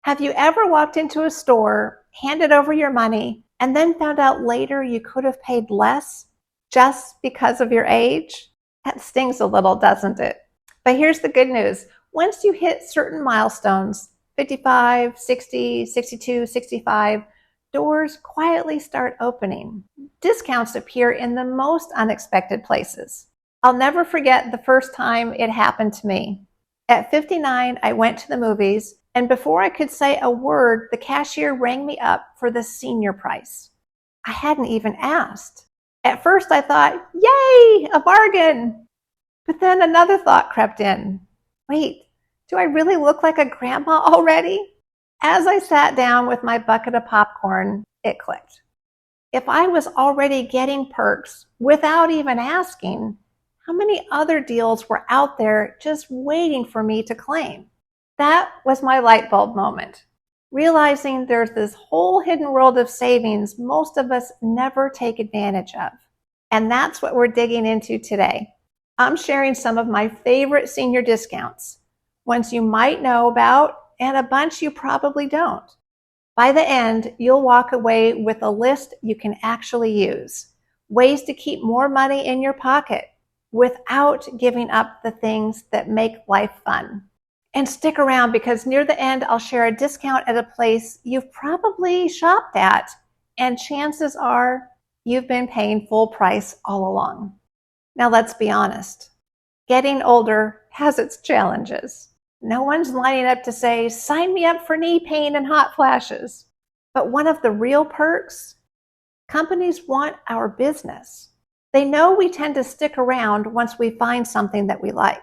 Have you ever walked into a store, handed over your money, and then found out later you could have paid less just because of your age? That stings a little, doesn't it? But here's the good news. Once you hit certain milestones, 55, 60, 62, 65, doors quietly start opening. Discounts appear in the most unexpected places. I'll never forget the first time it happened to me. At 59, I went to the movies, and before I could say a word, the cashier rang me up for the senior price. I hadn't even asked. At first I thought, yay, a bargain. But then another thought crept in. Wait, do I really look like a grandma already? As I sat down with my bucket of popcorn, it clicked. If I was already getting perks without even asking, how many other deals were out there just waiting for me to claim? That was my light bulb moment, realizing there's this whole hidden world of savings most of us never take advantage of. And that's what we're digging into today. I'm sharing some of my favorite senior discounts, ones you might know about and a bunch you probably don't. By the end, you'll walk away with a list you can actually use, ways to keep more money in your pocket without giving up the things that make life fun. And stick around because near the end, I'll share a discount at a place you've probably shopped at, and chances are you've been paying full price all along. Now let's be honest. Getting older has its challenges. No one's lining up to say, sign me up for knee pain and hot flashes. But one of the real perks, companies want our business. They know we tend to stick around once we find something that we like.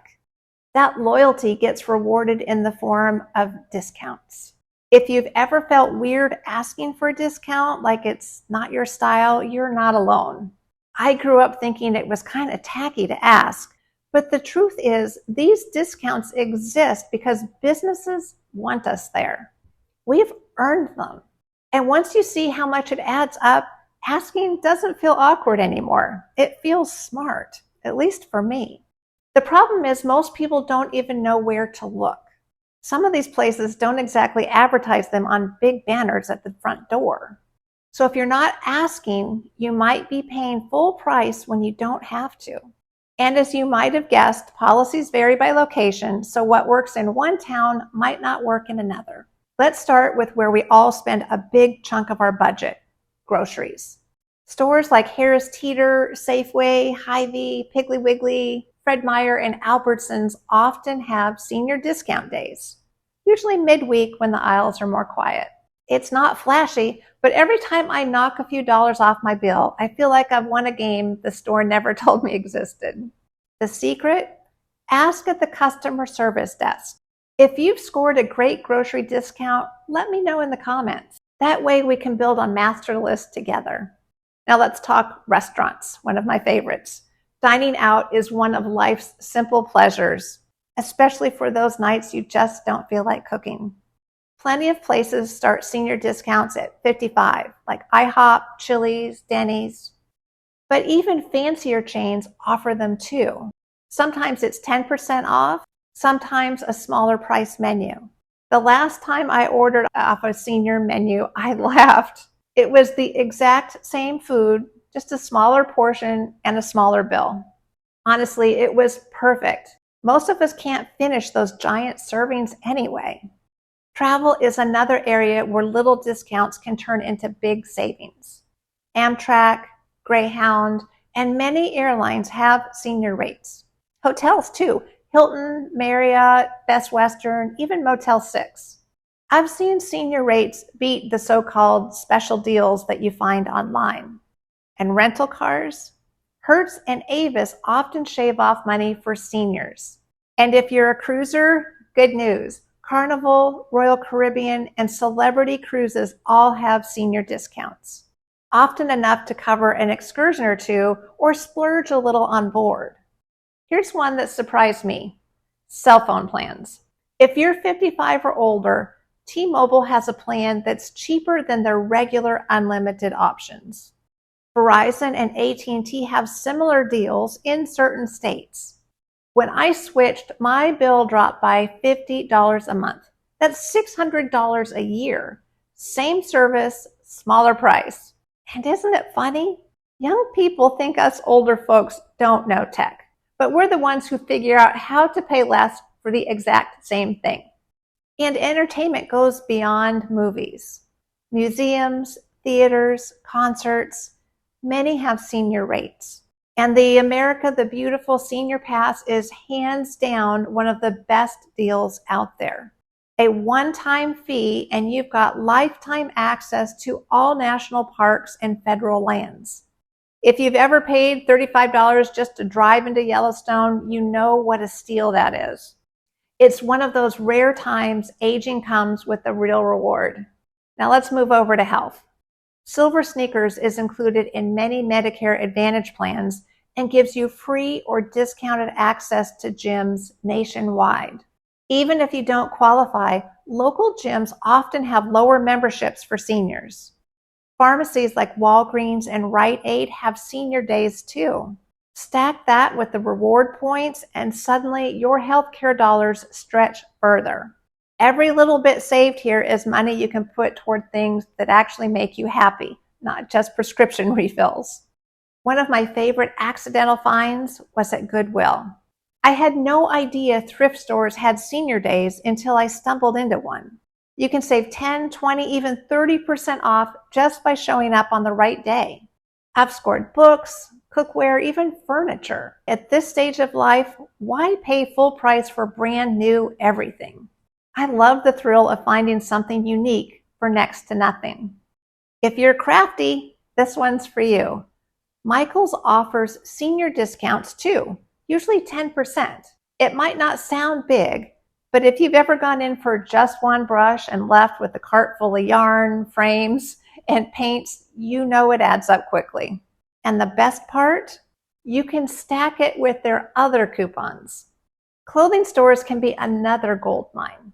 That loyalty gets rewarded in the form of discounts. If you've ever felt weird asking for a discount, like it's not your style, you're not alone. I grew up thinking it was kind of tacky to ask, but the truth is these discounts exist because businesses want us there. We've earned them. And once you see how much it adds up, asking doesn't feel awkward anymore. It feels smart, at least for me. The problem is most people don't even know where to look. Some of these places don't exactly advertise them on big banners at the front door. So if you're not asking, you might be paying full price when you don't have to. And as you might have guessed, policies vary by location, so what works in one town might not work in another. Let's start with where we all spend a big chunk of our budget, groceries. Stores like Harris Teeter, Safeway, Hy-Vee, Piggly Wiggly, Fred Meyer, and Albertsons often have senior discount days, usually midweek when the aisles are more quiet. It's not flashy, but every time I knock a few dollars off my bill, I feel like I've won a game the store never told me existed. The secret? Ask at the customer service desk. If you've scored a great grocery discount, let me know in the comments. That way we can build a master list together. Now let's talk restaurants, one of my favorites. Dining out is one of life's simple pleasures, especially for those nights you just don't feel like cooking. Plenty of places start senior discounts at 55, like IHOP, Chili's, Denny's. But even fancier chains offer them too. Sometimes it's 10% off, sometimes a smaller price menu. The last time I ordered off a senior menu, I laughed. It was the exact same food, just a smaller portion and a smaller bill. Honestly, it was perfect. Most of us can't finish those giant servings anyway. Travel is another area where little discounts can turn into big savings. Amtrak, Greyhound, and many airlines have senior rates. Hotels too, Hilton, Marriott, Best Western, even Motel 6. I've seen senior rates beat the so-called special deals that you find online. And rental cars? Hertz and Avis often shave off money for seniors. And if you're a cruiser, good news. Carnival, Royal Caribbean, and Celebrity Cruises all have senior discounts, often enough to cover an excursion or two or splurge a little on board. Here's one that surprised me. Cell phone plans. If you're 55 or older, T-Mobile has a plan that's cheaper than their regular unlimited options. Verizon and AT&T have similar deals in certain states. When I switched, my bill dropped by $50 a month. That's $600 a year. Same service, smaller price. And isn't it funny? Young people think us older folks don't know tech, but we're the ones who figure out how to pay less for the exact same thing. And entertainment goes beyond movies. Museums, theaters, concerts, many have senior rates. And the America the Beautiful Senior Pass is hands down one of the best deals out there. A one-time fee and you've got lifetime access to all national parks and federal lands. If you've ever paid $35 just to drive into Yellowstone, you know what a steal that is. It's one of those rare times aging comes with a real reward. Now let's move over to health. Silver Sneakers is included in many Medicare Advantage plans and gives you free or discounted access to gyms nationwide. Even if you don't qualify, local gyms often have lower memberships for seniors. Pharmacies like Walgreens and Rite Aid have senior days too. Stack that with the reward points and suddenly your healthcare dollars stretch further. Every little bit saved here is money you can put toward things that actually make you happy, not just prescription refills. One of my favorite accidental finds was at Goodwill. I had no idea thrift stores had senior days until I stumbled into one. You can save 10, 20, even 30% off just by showing up on the right day. I've scored books, cookware, even furniture. At this stage of life, why pay full price for brand new everything? I love the thrill of finding something unique for next to nothing. If you're crafty, this one's for you. Michaels offers senior discounts too, usually 10%. It might not sound big, but if you've ever gone in for just one brush and left with a cart full of yarn, frames, and paints, you know it adds up quickly. And the best part? You can stack it with their other coupons. Clothing stores can be another gold mine.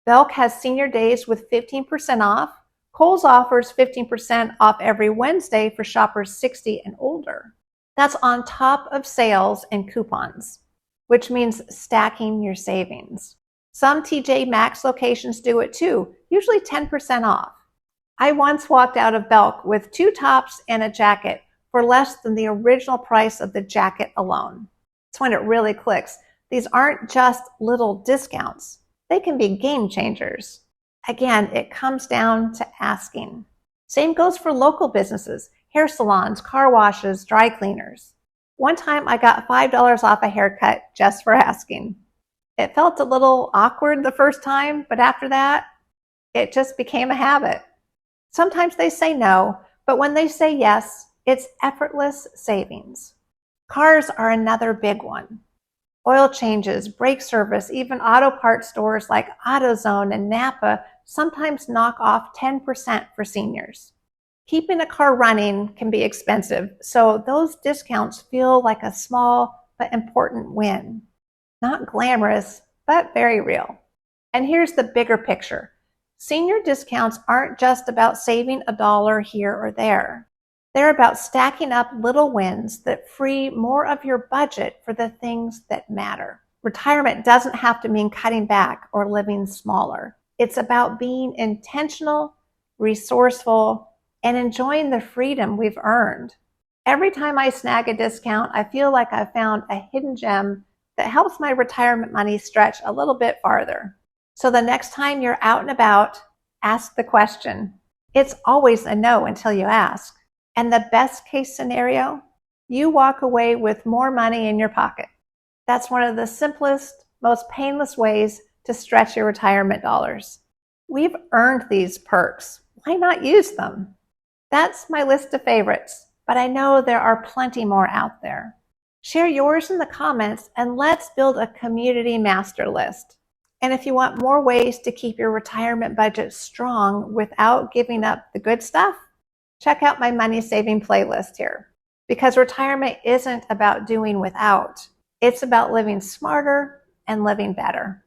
Belk has senior days with 15% off. Kohl's offers 15% off every Wednesday for shoppers 60 and older. That's on top of sales and coupons, which means stacking your savings. Some TJ Maxx locations do it too, usually 10% off. I once walked out of Belk with 2 tops and a jacket for less than the original price of the jacket alone. That's when it really clicks. These aren't just little discounts. They can be game changers. Again, it comes down to asking. Same goes for local businesses, hair salons, car washes, dry cleaners. One time I got $5 off a haircut just for asking. It felt a little awkward the first time, but after that, it just became a habit. Sometimes they say no, but when they say yes, it's effortless savings. Cars are another big one. Oil changes, brake service, even auto parts stores like AutoZone and Napa sometimes knock off 10% for seniors. Keeping a car running can be expensive, so those discounts feel like a small but important win. Not glamorous, but very real. And here's the bigger picture. Senior discounts aren't just about saving a dollar here or there. They're about stacking up little wins that free more of your budget for the things that matter. Retirement doesn't have to mean cutting back or living smaller. It's about being intentional, resourceful, and enjoying the freedom we've earned. Every time I snag a discount, I feel like I've found a hidden gem that helps my retirement money stretch a little bit farther. So the next time you're out and about, ask the question. It's always a no until you ask. And the best case scenario, you walk away with more money in your pocket. That's one of the simplest, most painless ways to stretch your retirement dollars. We've earned these perks. Why not use them? That's my list of favorites, but I know there are plenty more out there. Share yours in the comments and let's build a community master list. And if you want more ways to keep your retirement budget strong without giving up the good stuff, check out my money saving playlist here. Because retirement isn't about doing without. It's about living smarter and living better.